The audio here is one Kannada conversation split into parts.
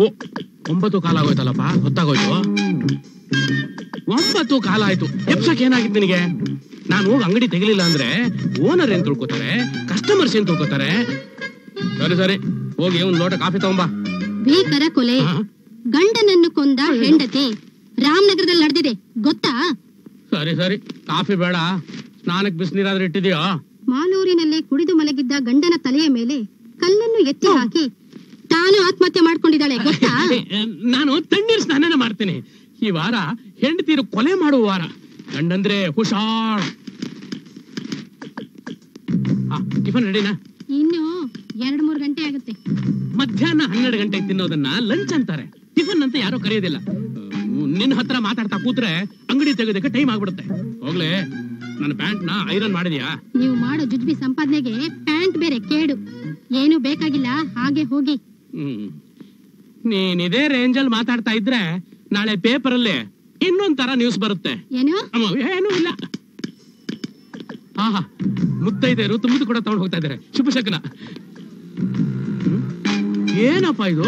ಓ 9 ಕಾಲ ಆಗೋಯ್ತಲ್ಲಪ್ಪ, ಹೊತ್ತಾಗೋಯ್ತು. 9 ಕಾಲ ಆಯ್ತು. ಎಪ್ಸಕ್ ಏನಾಗಿತ್ತು ನಿನಗೆ? ನಾನು ಹೋಗಿ ಅಂಗಡಿ ತೆಗಿಲಿಲ್ಲ ಅಂದ್ರೆ ಓನರ್ ಏನ್ ತಿಳ್ಕೊತಾರೆ, ಕಸ್ಟಮರ್ಸ್ ಏನ್ ತಿಳ್ಕೊತಾರೆ? ಸರಿ ಸರಿ, ಹೋಗಿ ಒಂದ್ ಲೋಟ ಕಾಫಿ ತಗೊಂಬಾ. ಭೀಕರ ಕೊಲೆ, ಗಂಡನನ್ನು ಕೊಂದ ಹೆಂಡತಿ ರಾಮನಗರದಲ್ಲಿ ನಡೆದಿದೆ, ಗೊತ್ತಾ? ಸರಿ ಸರಿ, ಕಾಫಿ ಬೇಡ, ಸ್ನಾನಕ್ಕೆ ಬಿಸಿನೀರಾದ್ರೂ ಇಟ್ಟಿದ್ಯಾ? ಮಾಲೂರಿನಲ್ಲಿ ಕುಡಿದು ಮಲಗಿದ್ದ ಗಂಡನ ತಲೆಯ ಮೇಲೆ ಕಲ್ಲನ್ನು ಎತ್ತಿ ಹಾಕಿ ತಾನು ಆತ್ಮಹತ್ಯೆ ಮಾಡ್ಕೊಂಡಿದ್ದಾಳೆ, ಗೊತ್ತಾ? ನಾನು ತಣ್ಣೀರ್ ಸ್ನಾನ ಮಾಡ್ತೀನಿ. ಈ ವಾರ ಹೆಂಡತಿರು ಕೊಲೆ ಮಾಡುವ ವಾರ. ಗಂಡಂದ್ರೆ ಹುಷಾರ್. ಟಿಫನ್ ರೆಡಿನಾ? ಇನ್ನು 2-3 ಗಂಟೆ ಆಗುತ್ತೆ. ಮಧ್ಯಾಹ್ನ 12 ಗಂಟೆಗೆ ತಿನ್ನೋದನ್ನ ಲಂಚ್ ಅಂತಾರೆ, ಟಿಫನ್ ಅಂತ ಯಾರು ಕರೆಯೋದಿಲ್ಲ. ನಿನ್ನ ಹತ್ರ ಮಾತಾಡ್ತಾ ಕೂತ್ರೆ ಅಂಗಡಿ ತೆಗೆದಕ್ಕೆ ಟೈಮ್ ಆಗ್ಬಿಡುತ್ತೆ. ಹೋಗ್ಲೇ, ನನ್ನ ಪ್ಯಾಂಟ್ ನ ಐರನ್ ಮಾಡಿದ್ಯಾ? ನೀವು ಮಾಡೋ ಜುಜ್ಬಿ ಸಂಪಾದನೆಗೆ ಪ್ಯಾಂಟ್ ಬೇರೆ ಕೇಡು. ಏನು ಬೇಕಾಗಿಲ್ಲ, ಹಾಗೆ ಹೋಗಿ. ನೀನ್ ಇದೇ ರೇಂಜಲ್ಲಿ ಮಾತಾಡ್ತಾ ಇದ್ರೆ ನಾಳೆ ಪೇಪರ್ ಅಲ್ಲಿ ಇನ್ನೊಂದ್ ತರ ನ್ಯೂಸ್ ಬರುತ್ತೆ. ಏನು? ಏನು ಇಲ್ಲ. ಆಹಾ, ಮುತ್ತೈದೆಯರು ತುಂಬದು ಕೂಡ ತಗೊಂಡು ಹೋಗ್ತಾ ಇದಾರೆ. ಶುಭ ಶಕನ. ಏನಪ್ಪ ಇದು,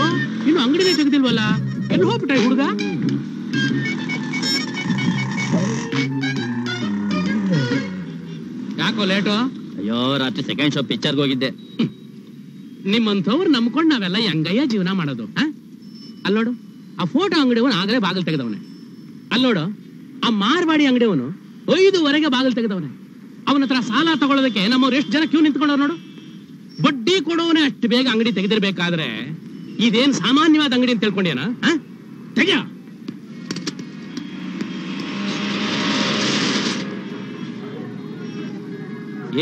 ಇನ್ನು ಅಂಗಡಿನೇ ತೆಗೆದಿಲ್ವಲ್ಲ? ಎಲ್ಲಿ ಹೋಗ್ಬಿಟ್ಟ ಹುಡುಗ? ಯಾಕೋ ಲೇಟು? ಅಯ್ಯೋ, ರಾತ್ರಿ ಸೆಕೆಂಡ್ ಶೋ ಪಿಕ್ಚರ್ಗೆ ಹೋಗಿದ್ದೆ. ನಿಮ್ಮಂಥವ್ರು ನಂಬ್ಕೊಂಡು ನಾವೆಲ್ಲ ಹೆಂಗಯ್ಯ ಜೀವನ ಮಾಡೋದು? ಅಲ್ಲೋಡು, ಆ ಫೋಟೋ ಅಂಗಡಿಯವನು ಆಗಲೇ ಬಾಗಿಲು ತೆಗೆದವನೆ. ಅಲ್ಲೋಡು, ಆ ಮಾರ್ವಾಡಿ ಅಂಗಡಿಯವನು 5:15 ಬಾಗಿಲು ತೆಗೆದವನೆ. ಅವನ ಹತ್ರ ಸಾಲ ತಗೊಳ್ಳೋದಕ್ಕೆ ನಮ್ಮವ್ರು ಎಷ್ಟು ಜನ ಕ್ಯೂ ನಿಂತ್ಕೊಂಡವ್ರು ನೋಡು. ಬಡ್ಡಿ ಕೊಡೋವನೇ ಅಷ್ಟು ಬೇಗ ಅಂಗಡಿ ತೆಗೆದಿರ್ಬೇಕಾದ್ರೆ ಇದೇನ್ ಸಾಮಾನ್ಯವಾದ ಅಂಗಡಿ ಅಂತ ತಿಳ್ಕೊಂಡೇನ? ತೆಗಿಯ.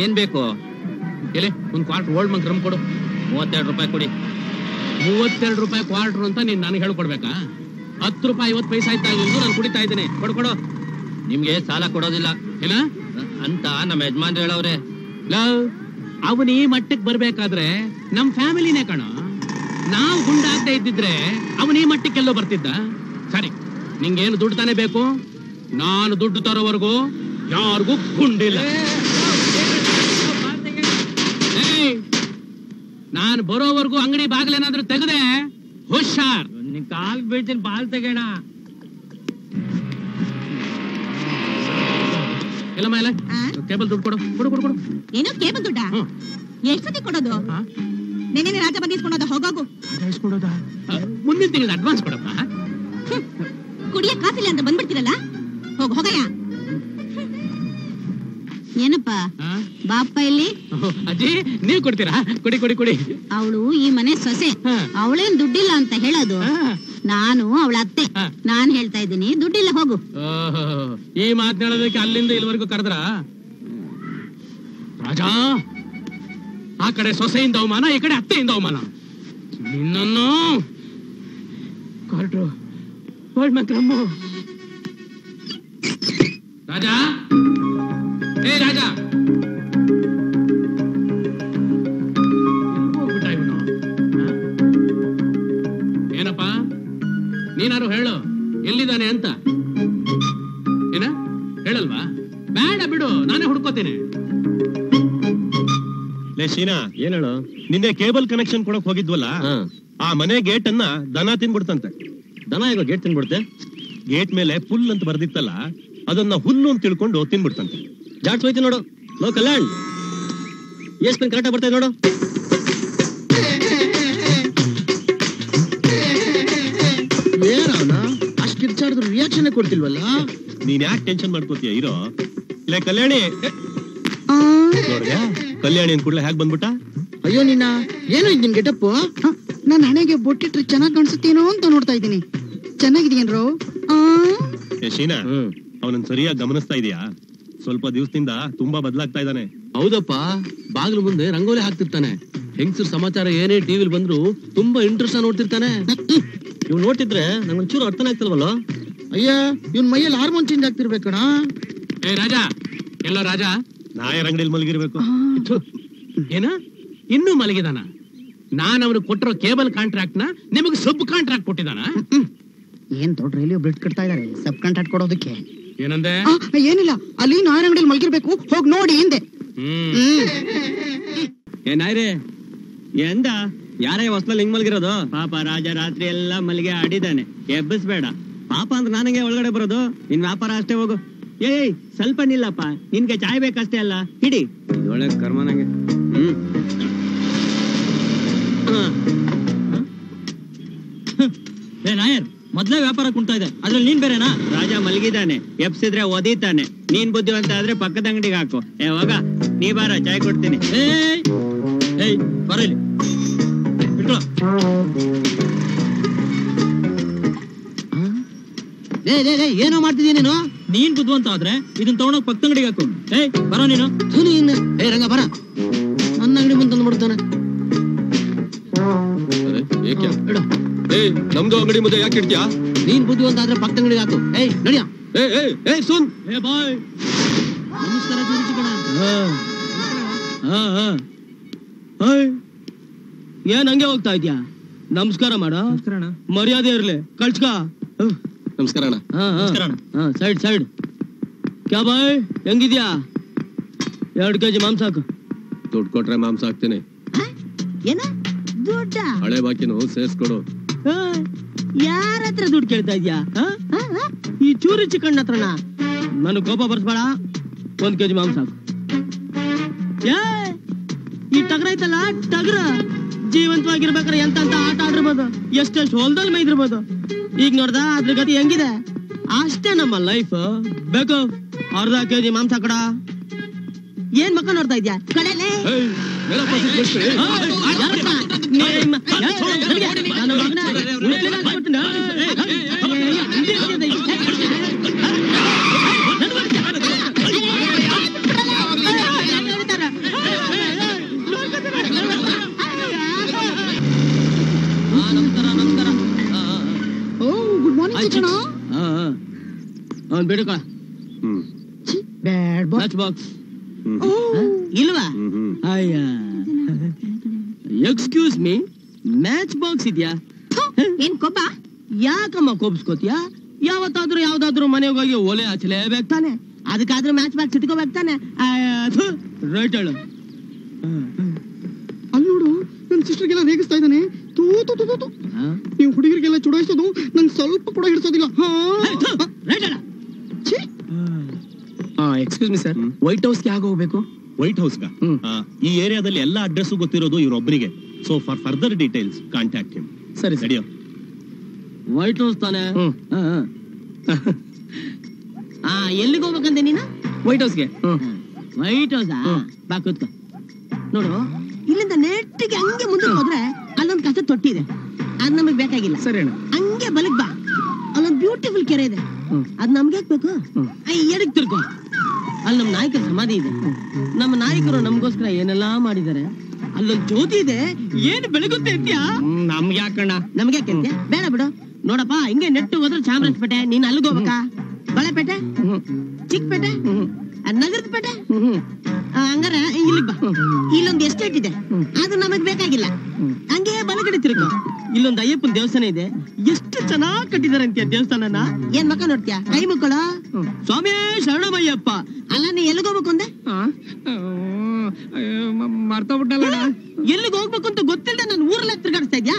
ಏನ್ ಬೇಕು? ಎಲೆ ಒಂದ್ ಕ್ವಾರ್ಟರ್ ಓಲ್ಡ್ ಮಂಕ್ ರಮ್ ಕೊಡು. 32 ರೂಪಾಯಿ ಕೊಡಿ. 32 ರೂಪಾಯಿ ಕ್ವಾರ್ಟರ್ ಅಂತ ನೀನ್ ನನಗೆ ಹೇಳ್ಕೊಡ್ಬೇಕಾ? 10 ರೂಪಾಯಿ 50 ಪೈಸೆ ಆಯ್ತಾ ಎಂದು ನಾನು ಕುಡಿತಾ ಇದ್ದೇನೆ. ಕೊಡು. ನಿಮ್ಗೆ ಸಾಲ ಕೊಡೋದಿಲ್ಲ ಏನ ಅಂತ ನಮ್ಮ ಯಜಮಾನ್ರು ಹೇಳವ್ರೆ. ಅವನ್ ಈ ಮಟ್ಟಕ್ಕೆ ಬರ್ಬೇಕಾದ್ರೆ ನಮ್ ಫ್ಯಾಮಿಲಿನೇ ಕಣ. ನಾವು ಗುಂಡಾಗ್ತಾ ಇದ್ದಿದ್ರೆ ಅವನ್ ಈ ಮಟ್ಟಕ್ಕೆಲ್ಲೋ ಬರ್ತಿದ್ದ? ಸರಿ, ನಿಂಗೇನು ದುಡ್ಡು ತಾನೇ ಬೇಕು? ನಾನು ದುಡ್ಡು ತರೋವರೆಗೂ ಯಾರಿಗೂ ಗುಂಡಿಲ್ಲ. ನಾನು ಬರೋವರೆಗೂ ಅಂಗಡಿ ಬಾಗಿಲೇನಾದ್ರೂ ತೆಗೆದೆ ಹುಷಾರ್. ನಿನ್ ಕಾಲ್ ಬೀಳ್ತೀನಿ, ಬಾಲ್ ತೆಗೋಣ. ಎಲ್ಲಮ್ಮ ಎಲ್ಲ ಕೇಬಲ್ ದುಡ್ಡು ಕೊಡು. ಏನು ಕೇಬಲ್ ದುಡ್ಡ? ಎಷ್ಟೊತ್ತಿ ಕೊಡೋದು? ನೆನ್ನೆ ರಾಜ ಬಂದು ಇಸ್ಕೊಂಡೋದ? ಹೋಗೋಗು. ಮುಂದಿನ ತಿಂಗಳ ಅಡ್ವಾನ್ಸ್ ಕೊಡಪ್ಪ. ಕುಡಿಯ ಕಾಸಿಲ್ಲ ಅಂತ ಬಂದ್ಬಿಡ್ತೀರಲ್ಲ, ಹೋಗಯ್ಯ. ಏನಪ್ಪ ಬಾಪ್ಪ ಇಲ್ಲಿ? ಅಜ್ಜಿ, ನೀವ್ ಕೊಡ್ತೀರಾ? ಕೊಡಿ. ಅವಳು ಈ ಮನೆ ಸೊಸೆ, ಅವಳೇನ್ ದುಡ್ಡಿಲ್ಲ ಅಂತ ಹೇಳೋದು? ನಾನು ಅವಳ ಅತ್ತೆ, ನಾನ್ ಹೇಳ್ತಾ ಇದ್ದೀನಿ ದುಡ್ಡಿಲ್ಲ, ಹೋಗು. ಈ ಮಾತನಾಡೋದಕ್ಕೆ ಅಲ್ಲಿಂದ ಇಲ್ಲಿವರೆಗೂ ಕರೆದ್ರ ರಾಜಾ? ಆ ಕಡೆ ಸೊಸೆಯಿಂದ ಅವಮಾನ, ಈ ಕಡೆ ಅತ್ತೆಯಿಂದ ಅವಮಾನ. ನಿನ್ನನ್ನು ಕಾರ್ಡ್ರು ಓಲ್ಡ್ ಮಕ್ರಮ್ಮು. ರಾಜಾ, ಏ ರಾಜಾ, ಹೋಗ್ಬಿಟ್ಟ ಇವನು. ಏನಪ್ಪ, ನೀನಾರು ಹೇಳು ಎಲ್ಲಿದ್ದಾನೆ ಅಂತ. ಏನ ಹೇಳಲ್ವಾ? ಬೇಡ ಬಿಡು, ನಾನೇ ಹುಡ್ಕೋತೀನಿ. ಲೇ ಶೀನಾ, ಏನ್ ಹೇಳು? ನಿನ್ನೆ ಕೇಬಲ್ ಕನೆಕ್ಷನ್ ಕೊಡಕ್ ಹೋಗಿದ್ವಲ್ಲ, ಆ ಮನೆ ಗೇಟ್ ಅನ್ನ ದನ ತಿನ್ಬಿಡ್ತಂತೆ. ದನ ಈಗ ಗೇಟ್ ತಿನ್ಬಿಡುತ್ತೆ? ಗೇಟ್ ಮೇಲೆ ಪುಲ್ ಅಂತ ಬರ್ದಿತ್ತಲ್ಲ, ಅದನ್ನ ಹುಲ್ಲು ಅಂತ ತಿಳ್ಕೊಂಡು ತಿನ್ಬಿಡ್ತಂತೆ. ಜಾಡ್ಸ್ ಹೋಯ್ತು ನೋಡು. ಲೋ ಕಲ್ಯಾಣ್, ಎಷ್ಟು ಪೆನ್ ಕರೆಕ್ಟಾಗಿ ಬರ್ತಾ ನೋಡು. ಏನವನ ಅಷ್ಟು ಕಿರ್ಚಾಡಿದ್ರು ರಿಯಾಕ್ಷನ್ ಕೊಡ್ತಿಲ್ವಲ್ಲ? ನೀನ್ ಯಾಕೆ ಟೆನ್ಷನ್ ಮಾಡ್ಕೋತೀಯ? ಇರೋ ಲೇ ಕಲ್ಯಾಣಿ. ನೋಡ್ಯಾ, ಕಲ್ಯಾಣಿ ಅಂದ್ ಕೂಡಲೇ ಹ್ಯಾಕ್ ಬಂದ್ಬಿಟ್ಟ? ಅಯ್ಯೋ ನಿನ್ನ, ಏನೋ ನಿನ್ ಗೆಟಪ್? ನನ್ನ ಹಣೆಗೆ ಬೊಟ್ಟಿಟ್ರೆ ಚೆನ್ನಾಗ್ ಕಾಣಿಸುತ್ತೇನೋ ಅಂತ ನೋಡ್ತಾ ಇದ್ದೀನಿ. ಚೆನ್ನಾಗಿದೆಯೇನ್ರೋ? ಶೀನಾ, ಅವನನ್ನ ಸರಿಯಾಗಿ ಗಮನಿಸ್ತಾ ಇದೀಯಾ? ಸ್ವಲ್ಪ ದಿವಸದಿಂದ ತುಂಬಾ ಬದಲಾಗ್ತಾ ಇದ್ದಾನೆ. ಹೌದಪ್ಪ, ಬಾಗಿಲು ಮುಂದೆ ರಂಗೋಲಿ ಹಾಕ್ತಿರ್ತಾನೆ. ಹೆಂಗಸರ್ ಸಮಾಚಾರ ಏನೇ ಟಿವಿಲ್ ಬಂದ್ರು ತುಂಬಾ ಇಂಟ್ರೆಸ್ಟ್ ನೋಡ್ತಿರ್ತಾನೆ. ಇವ್ ನೋಡ್ತಿದ್ರೆ ನಂಗೊಂಚೂರು ಅರ್ಥನೇ ಆಗ್ತಿಲ್ವಲ್ಲ? ಅಯ್ಯ, ಇವನ್ ಮೈಯಲ್ಲಿ ಹಾರ್ಮೋನ್ ಚೇಂಜ್ ಆಗ್ತಿರ್ಬೇಕಣ. ಏ ರಾಜಾ, ಎಲ್ಲ ರಾಜಾ ನಾಯರ್ ಅಂಗಡಿಯಲ್ಲಿ ಮಲಗಿರ್ಬೇಕು. ಏನ ಇನ್ನೂ ಮಲಗಿದಾನ? ನಾನ್ ಅವ್ರಿಗೆ ಕೊಟ್ಟಿರೋ ಕೇಬಲ್ ಕಾಂಟ್ರಾಕ್ಟ್ ನ ನಿಮಗೆ ಸಬ್ ಕಾಂಟ್ರಾಕ್ಟ್ ಕೊಟ್ಟಿದಾನ? ಏನ್ ದೊಡ್ಡ ರೈಲ್ವೆ ಬ್ರಿಡ್ಜ್ ಕಟ್ತಾ ಇದಾರೆ ಸಬ್ ಕಾಂಟ್ರಾಕ್ಟ್ ಕೊಡೋದಕ್ಕೆ. ಏನಂದೆ? ಏನಿಲ್ಲ, ಅಲ್ಲಿ ನಾಯರ್ ಅಂಗಡಿಯಲ್ಲಿ ಮಲಗಿರ್ಬೇಕು, ಹೋಗಿ ನೋಡಿ ಹಿಂದೆ. ಏ ನಾಯ್ರೆ, ಎಂದ ಯಾರೇ ಹೊಸ್ಲಲ್ಲಿ ಹಿಂಗ್ ಮಲಗಿರೋದು? ಪಾಪ ರಾಜ ರಾತ್ರಿ ಎಲ್ಲ ಮಲ್ಲಿಗೆ ಆಡಿದಾನೆ, ಎಬ್ಬಿಸ್ಬೇಡ. ಪಾಪ ಅಂದ್ರೆ ನನಗೆ ಒಳಗಡೆ ಬರೋದು? ನಿನ್ ವ್ಯಾಪಾರ ಅಷ್ಟೇ, ಹೋಗು. ಏಯ್ ಸ್ವಲ್ಪ ನಿಲ್ಲಪ್ಪ, ನಿನ್ಗೆ ಚಾಯ್ ಬೇಕಷ್ಟೇ ಅಲ್ಲ, ಹಿಡಿ. ಒಳ್ಳೆ ಕರ್ಮ ನಂಗೆ. ಏ ನಾಯರ್, ಮೊದ್ಲೇ ವ್ಯಾಪಾರ ಕುಂತಾ ಇದೆ, ಅದ್ರಲ್ಲಿ ನೀನ್ ಬೇರೆನಾ? ರಾಜ ಮಲಗಿದಾನೆ, ಎಬ್ಸಿದ್ರೆ ಒದೀತಾನೆ. ನೀನ್ ಬುದ್ಧಿವಂತ ಆದ್ರೆ ಪಕ್ಕದ ಅಂಗಡಿಗೆ ಹಾಕು. ಏ ಹೋಗ, ನೀ ಬಾರ, ಚಾಯ್ ಕೊಡ್ತೀನಿ. ಏಯ್ ಬರ ಇಲ್ಲಿ, ಏನೋ ಮಾಡ್ತಿದೀಯ ನೀನು? ನೀನ್ ಬುದ್ಧಿವಂತ ಆದ್ರೆ ಇದನ್ನ ತಗೊಂಡೋಗ್ ಪಕ್ಕದ ಅಂಗಡಿಗೆ ಹಾಕು. ಏಯ್ ಬರೋ ನೀನು. ಏ ರಂಗ ಬರ, ನನ್ನ ಅಂಗಡಿ ಮುಂದೆ ತಂದ್ಬಿಡ್ತಾನೆ. ನಮ್ದು ಅಂಗಡಿ ಮುಂದೆ ಯಾಕೆ ಇಡ್ತೀಯಾ? ನೀನ್ ಬುದ್ಧಿವಂತ ಆದ್ರೆ ಪಕ್ಕದ ಅಂಗಡಿಗೆ ಹಾಕು. ಏಯ್ ನಡಿಯ. ಸುನ್. ಏ ಬಾಯ್, ನಮಸ್ಕಾರ ಚಿಕ್ಕಣ. ಏನ್ ಹಂಗೆ ಹೋಗ್ತಾ ಇದ್ಯಾ? ನಮಸ್ಕಾರ ಮಾಡ, ಮರ್ಯಾದೆ ಇರ್ಲಿ, ಕಳ್ಸ್ಕ. ನಮಸ್ಕಾರ ಅಣ್ಣ. Side side. ಕ್ಯಾ ಬಾಯ್, ಹೆಂಗಿದ್ಯಾ? 2 kg ಮಾಂಸ ಹಾಕು. ದುಡ್ಡು ಕೊಟ್ರೆ ಮಾಂಸ ಹಾಕ್ತೀನಿ. ಏನ ದುಡ್ಡ? ಹಳೆ ಬಾಕಿನು ಸೇರ್ಸ್ಕೊಡು. ಯಾರ ಹತ್ರ ದುಡ್ಡು ಕೇಳ್ತಾ ಇದ್ಯಾ? ಈ ಚೂರಿ ಚಿಕಣ್ಣ ಹತ್ರನ? ನನ್ ಕೋಪ ಬರ್ಸ್ಬೇಡ, 1 kg ಮಾಂಸ ಹಾಕು. ಈ ಟಗರ ಐತಲ್ಲ, ಟಗರ ಜೀವಂತವಾಗಿರ್ಬೇಕಾದ್ರೆ ಎಂತ ಆಟ ಆಡಿರ್ಬೋದು, ಎಷ್ಟೆಷ್ಟು ಹೊಲದಲ್ಲಿ ಮೈದಿರ್ಬೋದು. ಈಗ ನೋಡ್ದ ಅದ್ರ ಗತಿ ಹೆಂಗಿದೆ? ಅಷ್ಟೇ ನಮ್ಮ ಲೈಫ್. ಬೇಕು 1/2 kg ಮಾಂಸ ಕೊಡ. ಏನ್ ಮಕ್ಕ ನೋಡ್ತಾ ಇದ್ಯಾ? ಕಡೆಲೆ ಗುಡ್ ಮಾರ್ನಿಂಗ್ ಚಿಕ್ಕಣ್ಣ. ಅವ್ನ್ ಬಿಡುಕ. ಬ್ಯಾಡ್ ಬಾಯ್. ಮ್ಯಾಚ್ ಬಾಕ್ಸ್ ಇಲ್ವಾ? ಅಯ್ಯ, ಎಕ್ಸ್ಕ್ಯೂಸ್ ಮೀ, ಮ್ಯಾಚ್ ಬಾಕ್ಸ್ ಇದ್ಯಾ? ಏನ್ ಕೊಬ್ಬ? ಯಾಕಮ್ಮ ಕೋಪಿಸ್ಕೋತಿಯಾ? ಯಾವತ್ತಾದ್ರೂ ಯಾವ್ದಾದ್ರು ಮನೆಗೆ ಹೋಗಿ ಒಲೆ ಹಚ್ಚಲೇಬೇಕು ತಾನೆ, ಅದಕ್ಕಾದ್ರೂ ಮ್ಯಾಚ್ ಬಾಕ್ಸ್ ಇಟ್ಕೋಬೇಕು ತಾನೆ. ರೈಟ್ ಹೇಳು. ಅಲ್ಲಿ ನೋಡು, ನನ್ನ ಸಿಸ್ಟರ್ಗೆಲ್ಲ ರೇಗಿಸ್ತಾ ಇದ್ದಾನೆ. ನೀವು ಹುಡುಗರಿಗೆಲ್ಲ ಚುಡಾಯಿಸೋದು ನನ್ ಸ್ವಲ್ಪ ಕೂಡ ಹಿಡಿಸೋದಿಲ್ಲ. ಎಕ್ಸ್ಕ್ಯೂಸ್ ಮಿ ಸರ್, ವೈಟ್ ಹೌಸ್ಗೆ ಯಾಕೆ ಹೋಗ್ಬೇಕು? ವೈಟ್ ಹೌಸ್ ಈ ಏರಿಯಾದಲ್ಲಿ ಎಲ್ಲ ಅಡ್ರೆಸ್ ಗೊತ್ತಿರೋದು ಇವ್ರೊಬ್ಬರಿಗೆ. So for further details contact him. ಸರಿ ಸರಿಯೋ? ವೈಟ್ ಹೌಸ್ ತಾನೆ? ಎಲ್ಲಿಗೆ ಹೋಗ್ಬೇಕಂತೆ ನೀನು? ವೈಟ್ ಹೌಸ್ಗೆ. ವೈಟ್ ಹೌಸ್ ಬಾ ಕೂತ್ಕೋ. ನೋಡು, ಇಲ್ಲಿಂದ ನೆಟ್ಟಿಗೆ ಹಂಗೆ ಮುಂದೆ ಹೋದ್ರೆ ಅಲ್ಲೊಂದು ಕಸ ತೊಟ್ಟಿ ಇದೆ, ಅದ್ ನಮಗ್ ಬೇಕಾಗಿಲ್ಲ. ಸರಿ ಅಣ್ಣ. ಹಂಗೆ ಬಲಕ್ ಬಾ, ಅಲ್ಲೊಂದು ಬ್ಯೂಟಿಫುಲ್ ಕೆರೆ ಇದೆ, ಅದ್ ನಮ್ಗೆ ಬೇಕು. ಎಡಕ್ ತಿರ್ಕೋ, ಅಲ್ಲಿ ನಮ್ ನಾಯಕರ ಸಮಾಧಿ ಇದೆ. ನಮ್ಮ ನಾಯಕರು ನಮಗೋಸ್ಕರ ಏನೆಲ್ಲಾ ಮಾಡಿದ್ದಾರೆ. ಅಲ್ಲೊಂದು ಜ್ಯೋತಿ ಇದೆ, ಏನ್ ಬೆಳಗುತ್ತೆ ಅಂತ್ಯಾ? ನಮ್ಗೆ ಯಾಕಣ್ಣ? ನಮ್ಗೆ ಯಾಕೆ ಅಂತ್ಯ? ಬೇಡ ಬಿಡು. ನೋಡಪ್ಪ, ಹಿಂಗೆ ನೆಟ್ಟು ಹೋದ್ರೆ ಚಾಮರಾಜಪೇಟೆ, ನೀನ್ ಅಲ್ಲಿಗೆ ಹೋಗ್ಬೇಕಾ? ಬಳೆಪೇಟೆ, ಚಿಕ್ಕಪೇಟೆ, ನಗರದ ಪೇಟೆ, ಹಂಗಾರ ಇಲ್ಲಿಗೆ ಬಾ. ಇಲ್ಲೊಂದು ಎಸ್ಟೇಟ್ ಇದೆ, ಅದು ನಮಗ್ ಬೇಕಾಗಿಲ್ಲ. ಹಂಗೆ ಬಲಗಡೆ ತಿರುಗು, ಇಲ್ಲೊಂದು ಅಯ್ಯಪ್ಪನ ದೇವಸ್ಥಾನ ಇದೆ. ಎಷ್ಟು ಚೆನ್ನಾಗಿ ಕಟ್ಟಿದಾರೆ ಅಂತೀಯ ದೇವಸ್ಥಾನನ. ಏನ್ ಮಕ್ಕ ನೋಡ್ತೀಯ? ಕೈ ಮುಕ್ಕಳ. ಸ್ವಾಮಿ ಶರಣಮಯ್ಯಪ್ಪ. ಅಲ್ಲ, ನೀ ಎಲ್ಲಿಗೆ ಹೋಗ್ಬೇಕು ಅಂದೆ? ಮರ್ತೋಗ್ಬಿಟ್ಟಲ್ಲ. ಎಲ್ಲಿಗೆ ಹೋಗ್ಬೇಕು ಅಂತ ಗೊತ್ತಿಲ್ಲದೆ ನಾನು ಊರಲ್ಲ ತಿರ್ಗಾಡಿಸ್ತಾ ಇದ್ಯಾ?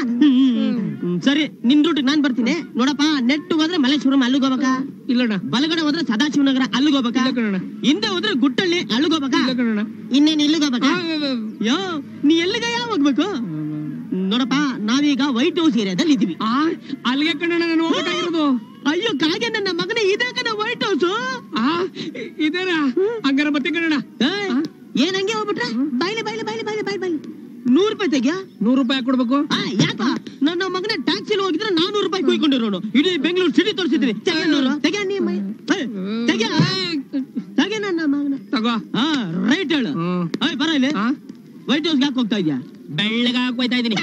ಸರಿ, ನಿನ್ ರೂಟಿಗೆ ನಾನ್ ಬರ್ತೀನಿ. ನೋಡಪ್ಪ, ನೆಟ್ಟು ಹೋದ್ರೆ ಮಲ್ಲೇಶ್ವರಂ, ಅಲ್ಲಿಗೆ ಹೋಗ್ಬೇಕಾ? ಇಲ್ಲಣ್ಣ. ಬಲಗಡೆ ಹೋದ್ರೆ ಸದಾಶಿವನಗರ, ಅಲ್ಲಿಗೆ ಹೋಗ್ಬೇಕಾ? ಹಿಂದೆ ಹೋದ್ರೆ ಗುಟ್ಟಳ್ಳಿ, ಅಲ್ಲಿಗೆ ಹೋಗ್ಬೇಕಾ? ಇನ್ನೇನು ಇಲ್ಲಿಗೆ ಹೋಗ್ಬೇಕಾ? ಯೋ, ನೀ ಎಲ್ಲಿಗೆ ಯಾವ ಹೋಗ್ಬೇಕು? ನೋಡಪ್ಪ, ನಾವೀಗ ವೈಟ್ ಹೌಸ್ ಏರಿಯಾದಲ್ಲಿ ಇದೀವಿ. ಅಲ್ಲಿಗೆ ಕಣ್ಣ ನಾನು ಹೋಗ್ಬೇಕಾಗಿರೋದು. ಅಯ್ಯೋ ಕಾಗೆ ನನ್ನ ಮಗನೇ, ಇದೇ ಕಣ ವೈಟ್ ಹೌಸ್. ಇದೇನಾ? ಹಂಗಾರ ಮತ್ತೆ ಕಣ್ಣ. ಏನ್ ಹಂಗೆ ಹೋಗ್ಬಿಟ್ರೆ? ಬಾಯ್ಲಿ ಬಾಯ್ಲಿ ಬಾಯ್ಲಿ ಬಾಯ್ಲಿ ಬಾಯ್ಲಿ ಬಾಯ್ಲಿ. 100 ರೂಪಾಯಿ ತೆಗಿಯ. 100 ರೂಪಾಯಿ ಕೊಡ್ಬೇಕು? ಯಾಕ? ನನ್ನ ಮಗನ ಟ್ಯಾಕ್ಸಿಲಿ ಹೋಗಿದ್ರೆ 400 ರೂಪಾಯಿ ಕುಯ್ಕೊಂಡಿರೋನು. ಇಡೀ ಬೆಂಗಳೂರು ಸಿಟಿ ತೋರಿಸಿದ್ರಿ. ತೆಗಿಯ ನೀ ಮೈ ತೆಗಿಯ ತೆಗಿಯ ನನ್ನ ಮಗನ. ತಗೋ. ರೈಟ್ ಹೇಳು. ಬರ ಇಲ್ಲಿ. ವೈಟ್ ಹೌಸ್ ಯಾಕೆ ಹೋಗ್ತಾ ಇದ್ಯಾ? ಬೆಳ್ಳಗ ಹೋಗ್ತಾ ಇದೀನಿ.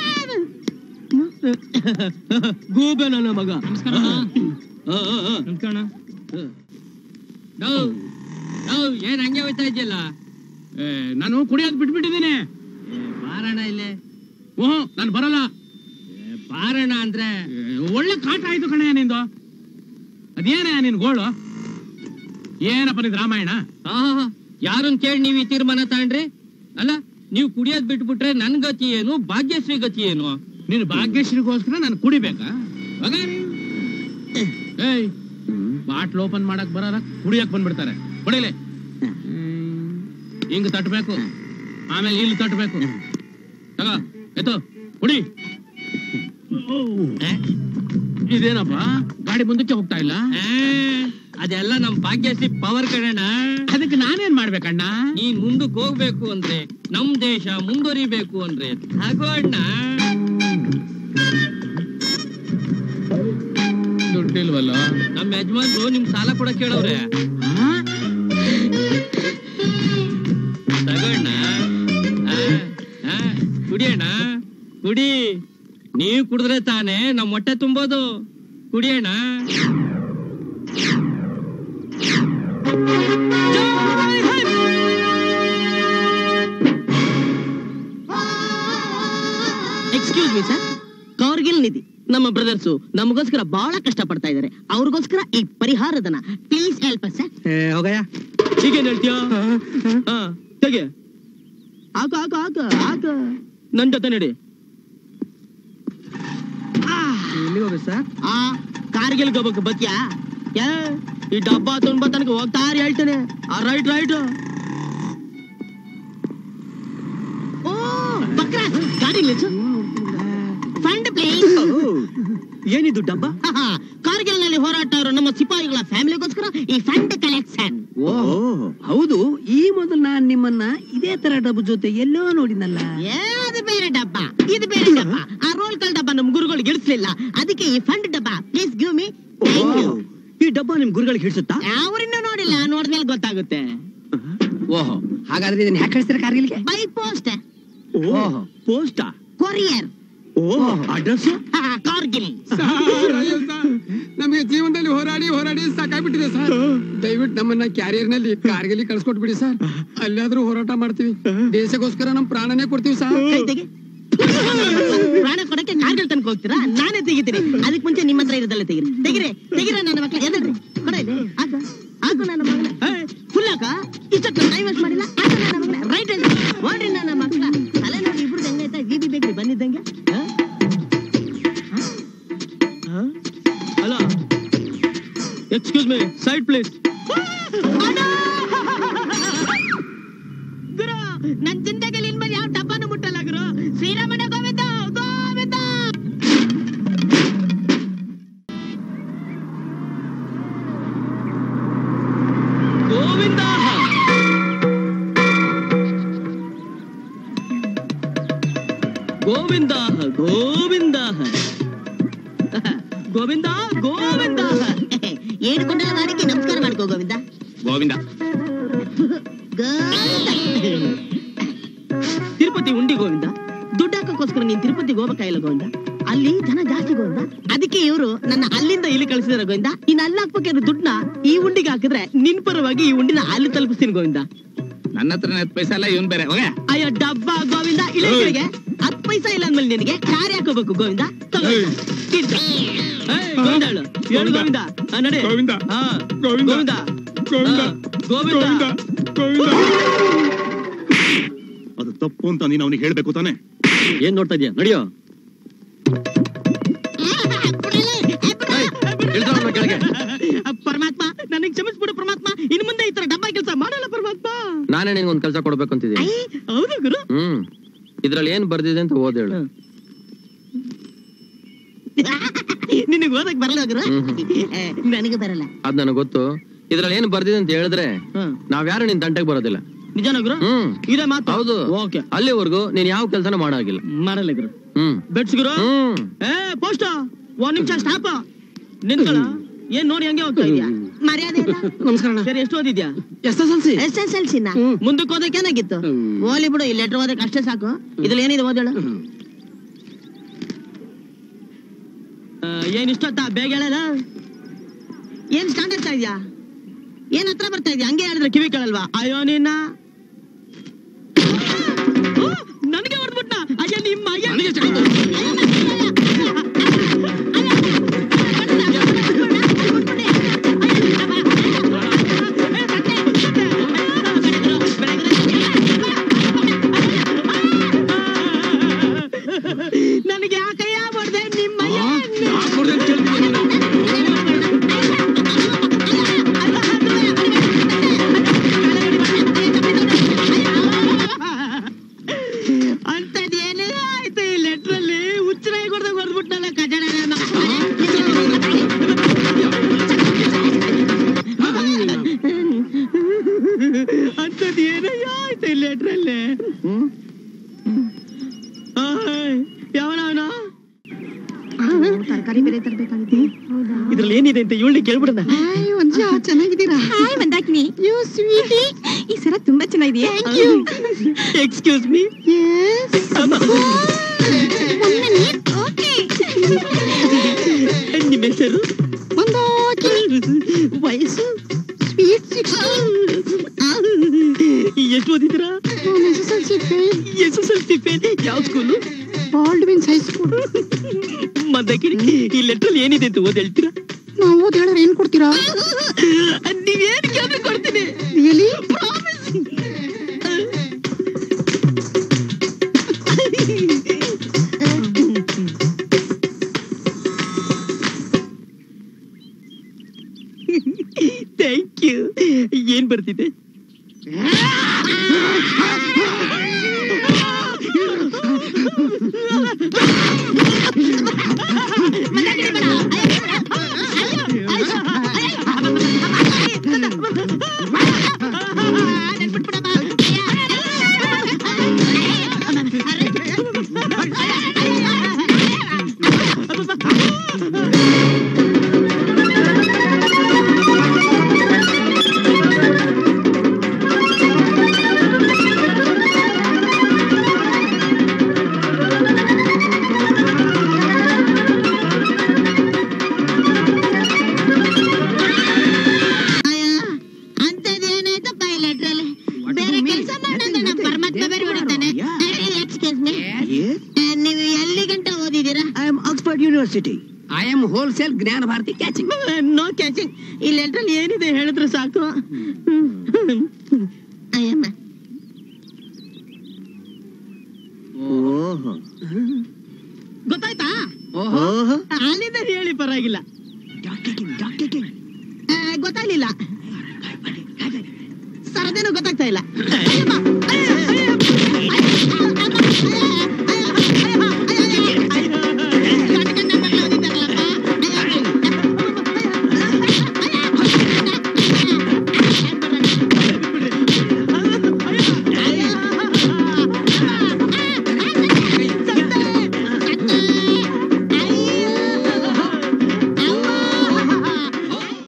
ಗೂಬೆ ನನ್ನ ಮಗ. ನಮಸ್ಕಾರ. ನಮಸ್ಕಾರ. ಏನ್ ಹಂಗೆ ಹೋಯ್ತಾ ಇದೆಯಲ್ಲ? ನಾನು ಕುಡಿಯೋದ್ ಬಿಟ್ಬಿಟ್ಟಿದ್ದೀನಿ. ಬಾರಣ ಇಲ್ಲಿ. ಓಹೋ, ನಾನು ಬರಲ್ಲ. ಬಾರಣ ಅಂದ್ರೆ ಒಳ್ಳೆ ಕಾಟ ಆಯ್ತು ಕಣಯ್ಯ ನಿಂದು. ಅದೇನ ನಿನ್ ಗೋಳು? ಏನಪ್ಪ ನಿಂದು ರಾಮಾಯಣ? ಯಾರನ್ ಕೇಳಿ ನೀವ್ ಈ ತೀರ್ಮಾನ ತಗೊಂಡ್ರಿ? ಅಲ್ಲ, ನೀವು ಕುಡಿಯೋದ್ ಬಿಟ್ಬಿಟ್ರೆ ನನ್ ಗತಿ ಏನು, ಭಾಗ್ಯಶ್ರೀ ಗತಿ ಏನು? ನೀನು ಭಾಗ್ಯಶ್ರೀಗೋಸ್ಕರ ನಾನು ಕುಡಿಬೇಕಾ? ಏಯ್, ಬಾಟ್ಲ್ ಓಪನ್ ಮಾಡಕ್ ಬರಲ್ಲ, ಕುಡಿಯಕ್ ಬಂದ್ಬಿಡ್ತಾರೆ. ಹೊಡಿಲೆ, ಹಿಂಗ್ ತಟ್ಬೇಕು, ಆಮೇಲೆ ಇಲ್ಲಿ ತಟ್ಬೇಕು. ತಗ ಎತ್ತೋ, ಕುಡಿ. ಇದೇನಪ್ಪ ಗಾಡಿ ಮುಂದಕ್ಕೆ ಹೋಗ್ತಾ ಇಲ್ಲ? ಅದೆಲ್ಲ ನಮ್ ಭಾಗ್ಯಶ್ರೀ ಪವರ್ ಕಣಣ್ಣ. ಅದಕ್ಕೆ ನಾನೇನ್ ಮಾಡ್ಬೇಕಣ್ಣ? ನೀನ್ ಮುಂದಕ್ಕೆ ಹೋಗ್ಬೇಕು ಅಂದ್ರೆ, ನಮ್ ದೇಶ ಮುಂದುವರಿಬೇಕು ಅಂದ್ರೆ ತಗೋಣ್ಣ. ದುಡ್ಡಿಲ್ವಲ್ಲ? ನಮ್ ಯಜಮಾನ್ರು ನಿಮ್ ಸಾಲ ಕೂಡ ಕೇಳವ್ರೆ. ತಗೋಣ್ಣ, ಕುಡಿಯೋಣ, ಕುಡಿ. ನೀವ್ ಕುಡಿದ್ರೆ ತಾನೇ ನಮ್ ಹೊಟ್ಟೆ ತುಂಬೋದು. ಕುಡಿಯೋಣ. ಎಕ್ಸ್ಕ್ಯೂಸ್ ಮೀ ಸರ್, ಕಾರ್ಗಿಲ್ ನಿಧಿ ನಮ್ಮ ಬ್ರದರ್ಸು ನಮಗೋಸ್ಕರ ಬಹಳ ಕಷ್ಟ ಪಡ್ತಾ ಇದ್ದಾರೆ. ಅವ್ರಿಗೋಸ್ಕರ ಈ ಪರಿಹಾರದನ ಪ್ಲೀಸ್ ಹೆಲ್ಪ್ ಸರ್. ಹೋಗಯ್ಯ, ಹೀಗೇನ್ ಹೇಳ್ತೀಯ? ತೆಗೆ ಆಗ ಆಗ ಆಗ ಆಗ ನನ್ ಜೊತೆ ನಡಿ. ಎಲ್ಲಿಗೆ ಹೋಗ ಸರ್? ಕಾರ್ಗಿಲ್ಗೆ ಹೋಗ್ಬೇಕು ಬತ್ಯಾ? ಈ ಡಬ್ಬ ತುಂಬ ತನಕ ಹೋಗ್ತಾರ ಹೇಳ್ತೇನೆ. Right right. ಓ ಬಕ್ರಾ, ಗಾಡಿ ನಿಲ್ಸು. Fund please. ಏನಿದು ಡಬ್ಬ? ಕಾರ್ಗಿಲ್ ನಲ್ಲಿ ಹೋರಾಟವರು ನಮ್ಮ ಸಿಪಾಯಿಗಳ ಫ್ಯಾಮಿಲಿಗೋಸ್ಕರ ಈ ಫಂಡ್ ಕಲೆಕ್ಷನ್. ಓಹೋ ಹೌದು. ಈ ಮೊದಲು ನಾನ್ ನಿಮ್ಮನ್ನ ಇದೇ ತರ ಡಬ್ಬ ಜೊತೆ ಎಲ್ಲೋ ನೋಡಿನಲ್ಲ. ಅದು ಬೇರೆ ಡಬ್ಬ, ಇದು ಬೇರೆ ಡಬ್ಬ. ಆ ರೋಲ್ ಕಲ್ ಡಬ್ಬ ನಮ್ ಗುರುಗಳಿಗೆ ಇಳಿಸ್ಲಿಲ್ಲ, ಅದಕ್ಕೆ ಈ ಫಂಡ್ ಡಬ್ಬ. Please give me. ಈ ಡಬ್ಬ ನಿಮ್ ಗುರುಗಳಿಗೆ ಹಿಡಿಸುತ್ತಾ? ಅವ್ರಿನ್ನೂ ನೋಡಿಲ್ಲ, ನೋಡಿದ್ಮೇಲೆ ಗೊತ್ತಾಗುತ್ತೆ. ಓಹೋ, ಹಾಗಾದ್ರೆ ಇದನ್ನ ಯಾಕೆ ಕಳಿಸ್ತಾರೆ ಕಾರ್ಗಿಲ್ಗೆ? By post. ಓಹೋ, ಪೋಸ್ಟಾ? ಕೊರಿಯರ್. ಓಹೋ, ಅಡ್ರೆಸ್? ಕಾರ್ಗಿಲ್. ನಮಗೆ ಜೀವನದಲ್ಲಿ ಹೋರಾಡಿ ಹೋರಾಡಿ ಸಾಕಾಗ್ಬಿಟ್ಟಿದೆ ಸರ್. ದಯವಿಟ್ಟು ನಮ್ಮನ್ನ ಕ್ಯಾರಿಯರ್ ನಲ್ಲಿ ಕಾರ್ಗಿಲ್ ಕಳ್ಸ್ಕೊಟ್ಬಿಡಿ ಸರ್. ಅಲ್ಲಾದ್ರೂ ಹೋರಾಟ ಮಾಡ್ತೀವಿ. ದೇಶಕ್ಕೋಸ್ಕರ ನಮ್ ಪ್ರಾಣನೇ ಕೊಡ್ತೀವಿ ಸರ್. ಪ್ರಾಣ ಕೊಡಕ್ಕೆ ಕಾರ್ಗಿಲ್ ತನಕ ಹೋಗ್ತೀರಾ? ನಾನೇ ತೆಗಿತೀನಿ. ಅದಕ್ಕೆ ಮುಂಚೆ ನಿಮ್ಮ ಹತ್ರ ಇರೋದಲ್ಲ ತೆಗಿರಿ. ತೆಗಿರಿ ತೆಗಿರ ನನ್ನ ಮಕ್ಳು. ಎದ್ರಿ ಕೊಡ ಇದೆ. ಆಗ ಆಗ ನನ್ನ ಮಗಳ ಫುಲ್ ಹಾಕ. ಇಷ್ಟಕ್ಕೆ ಟೈಮ್ ವೇಸ್ಟ್ ಮಾಡಿಲ್ಲ. ಆಗ ನನ್ನ ಮಗಳ ರೈಟ್ ಅಲ್ಲಿ ಓಡ್ರಿ ನನ್ನ ಮಕ್ಳ. ತಲೆ ನೋಡಿ ಇಬ್ರು ಹೆಂಗೈತಾ? ಬೀದಿ ಬೇಕ್ರಿ ಬಂದಿದ್ದಂಗೆ. Hello, excuse me, side please. ಗುರು, ನನ್ ಜಿಂದಗಿಲಿ ಇನ್ಮೇಲೆ ಯಾವ ಡಬ್ಬಾನು ಮುಟ್ಟಲ್ಲ ಗುರು. ಶ್ರೀರಾಮನ ಗೋವಿಂದ ಗೋವಿಂದ. ಗೋವಿಂದ ಗೋವಿಂದ ಗೋವಿಂದ ಗೋವಿಂದ ಗೋವಿಂದ. ಏಡ್ಕೊಂಡಲ್ಲ ಗಾಡಿಗೆ ನಮಸ್ಕಾರ ಮಾಡ್ಕೋ ಗೋವಿಂದ. ಗೋವಿಂದ. ತಿರುಪತಿ ಉಂಡಿ ಗೋವಿಂದ. ದುಡ್ಡು ಹಾಕೋಸ್ಕರ ನೀನ್ ತಿರುಪತಿಗೆ ಹೋಗ್ಬೇಕಾಗಿಲ್ಲ ಗೋವಿಂದ. ಅಲ್ಲಿ ಜನ ಜಾಸ್ತಿ ಗೋವಿಂದ. ಅದಕ್ಕೆ ಇವರು ನನ್ನ ಅಲ್ಲಿಂದ ಇಲ್ಲಿ ಕಳಿಸಿದಾರೆ ಗೋವಿಂದ. ಇನ್ನು ಅಲ್ಲಿ ಹಾಕ್ಬೇಕಾದ್ರೆ ದುಡ್ಡನ್ನ ಈ ಉಂಡಿಗೆ ಹಾಕಿದ್ರೆ ನಿನ್ ಪರವಾಗಿ ಈ ಉಂಡಿನ ಅಲ್ಲಿ ತಲುಪಿಸ್ತೀನಿ ಗೋವಿಂದ. ನನ್ನ ಹತ್ರ 10 ಪೈಸೆ ಇಲ್ಲ, ಇವನ್ ಬೇರೆ. ಹೋಗ. ಅಯ್ಯೋ ಡಬ್ಬ ಗೋವಿಂದ. ಇಳಿಗೆ 10 ಪೈಸಾ ಇಲ್ಲ ಅಂದ್ಮೇಲೆ ನಿನಗೆ ಕಾರಿ ಹಾಕೋಬೇಕು ಗೋವಿಂದ. ಗೋವಿಂದ ಹೇಳು ಗೋವಿಂದ. ನಡೆ ಗೋವಿಂದ ಗೋವಿಂದ ಗೋವಿಂದ. ಅದು ತಪ್ಪು ಅಂತ ನೀನು ಅವನಿಗೆ ಹೇಳ್ಬೇಕು ತಾನೆ? ಏನ್ ನೋಡ್ತಾ ಇದೀಯ? ನಡಿಯೋ. ಪರಮಾತ್ಮ ನನಗೆ ಕ್ಷಮಿಸ್ಬಿಡು ಪರಮಾತ್ಮ. ಇನ್ ಮುಂದೆ ಈ ತರ ಡಬ್ಬ ಕೆಲಸ ಮಾಡಲ್ಲ ಪರಮಾತ್ಮ. ನಾನೇ ನಿನ್ಗೊಂದ್ ಕೆಲಸ ಕೊಡ್ಬೇಕು ಅಂತಿದ್ದೀನಿ. ಹೌದು ಗುರು. ಇದ್ರಲ್ಲಿ ಏನ್ ಬರ್ದಿದೆ ಅಂತ ಓದ್ ಹೇಳು. ನಿನಗೆ ಓದಕ್ ಬರಲ್ಲ ಗುರು? ನನಗೆ ಬರಲ್ಲ. ಅದ್ ನನಗ್ ಗೊತ್ತು. ಇದ್ರಲ್ಲಿ ಏನ್ ಬರ್ದಿದೆ ಅಂತ ಹೇಳಿದ್ರೆ ನಾವ್ಯಾರು ನಿನ್ ತಂಟೆಗೆ ಬರೋದಿಲ್ಲ. ನಿಜಾನ ಗುರು? ಇದೇ ಮಾತು. ಹೌದು. ಓಕೆ. ಅಲ್ಲಿವರೆಗೂ ನೀನ್ ಯಾವ ಕೆಲಸನ ಮಾಡಾಗಿಲ್ಲ. ಮಾಡಲ್ಲ ಗುರು. ಬೆಟ್ಸ್ ಗುರು. ಪೋಸ್ಟ್ 1 ನಿಮಿಷ ಸ್ಟಾಪ್. ನಿಂತ್ಕೊಳ್ಳ. ಏನ್ ನೋಡಿ ಹಂಗೆ ಹೋಗ್ತಾ ಇದೀಯಾ? ಮರ್ಯಾದೆ ಇಲ್ಲ. ನಮಸ್ಕಾರ. ಸರಿ, ಎಷ್ಟು ಓದಿದ್ಯಾ? SSLC. ಮುಂದಕ್ಕೆ ಓದಕ್ಕೆ ಏನಾಗಿತ್ತು? ಓಲಿ ಬಿಡು. ಈ ಲೆಟರ್ ಓದಕ್ಕೆ ಅಷ್ಟೇ ಸಾಕು. ಇದ್ರಲ್ಲಿ ಏನಿದೆ ಓದೇಳು. ಏನ್ ಇಷ್ಟೊತ್ತ ಬೇಗ ಹೇಳಲ್ಲ? ಏನ್ ಸ್ಟಾಂಡ್ ಆಗ್ತಾ ಇದ್ಯಾ? ಏನ್ ಹತ್ರ ಬರ್ತಾ ಇದ್ಯಾ? ಹಂಗೆ ಹೇಳಿದ್ರೆ ಕಿವಿ ಕೇಳಲ್ವಾ? ಅಯ್ಯೋ ನಿನ್ನ ನನಗೆ ಹೊಡೆದ್ಬಿಟ್ಟ. ಅಯ್ಯ ನಿಮ್ಮ ನನಗೆ ಯಾಕಯ್ಯ ಮಾಡ್ದೆ ನಿಮ್ಮಯ್ಯ ಅಂತದೇನೇ ಆಯ್ತು ಈ ಲೆಟ್ರಲ್ಲಿ ಹುಚ್ಚರಾಗಿ ಕೊಡ್ದಾಗ ಹೊರದ್ಬಿಟ್ನಲ್ಲ ಕಜಡ ಅಂತದ್ ಏನಯ್ಯ ಆಯ್ತು ಈ ಲೆಟ್ರಲ್ಲಿ ಯಾವನವನ ತರಕಾರಿ ಬೇರೆ ತರಬೇಕಾಗಿದೆ. ಇದ್ರಲ್ಲಿ ಏನಿದೆ ಅಂತ ಇವಳು ಕೇಳ್ಬಿಡದ. ಚೆನ್ನಾಗಿದ್ದೀರಾ? ಹಾಯ್ ಮಂದಾಕಿನಿ. You sweetie. ಈ ಸರ ತುಂಬಾ ಚೆನ್ನಾಗಿದೆಯಾ? Excuse me. ನಿಮ್ಮ ಹೆಸರು? ವಯಸ್ಸು? ಎಷ್ಟು ಓದಿದ್ದೀರಾ? SSLC fail. ಯಾವ ಸ್ಕೂಲು? Baldwin's high school. ಮಂದಾಕಿನಿ, ಈ ಲೆಟ್ರಲ್ಲಿ ಏನಿದೆ ಅಂತ ಓದ್ ಹೇಳ್ತೀರಾ? ನಾವು ಓದ್ ಹೇಳಿದ್ರೆ ಏನ್ ಕೊಡ್ತೀರಾ? ನೀವೇನು ಕೇಳಿದ್ರೆ ಕೊಡ್ತೀನಿ. ರಿಯಲಿ? Thank you. ಏನ್ ಬರ್ತಿದೆ? ನೀವು ಎಲ್ಲಿ ಗಂಟ ಓದಿದ್ದೀರಾ? I am Oxford university. I am wholesale Jnana Bharathi catching. No catching. ಈ ಲೆಟ್ರಲ್ಲಿ ಏನಿದೆ ಹೇಳಿದ್ರೆ ಸಾಕು. ಅಯ್ಯಮ್ಮ. ಗೊತ್ತಾಯ್ತಾ? ಅಲ್ಲಿಂದ ಹೇಳಿ ಪರವಾಗಿಲ್ಲ. ಗೊತ್ತಾಗ್ಲಿಲ್ಲ. ಸರದೇನೋ ಗೊತ್ತಾಗ್ತಾ ಇಲ್ಲ.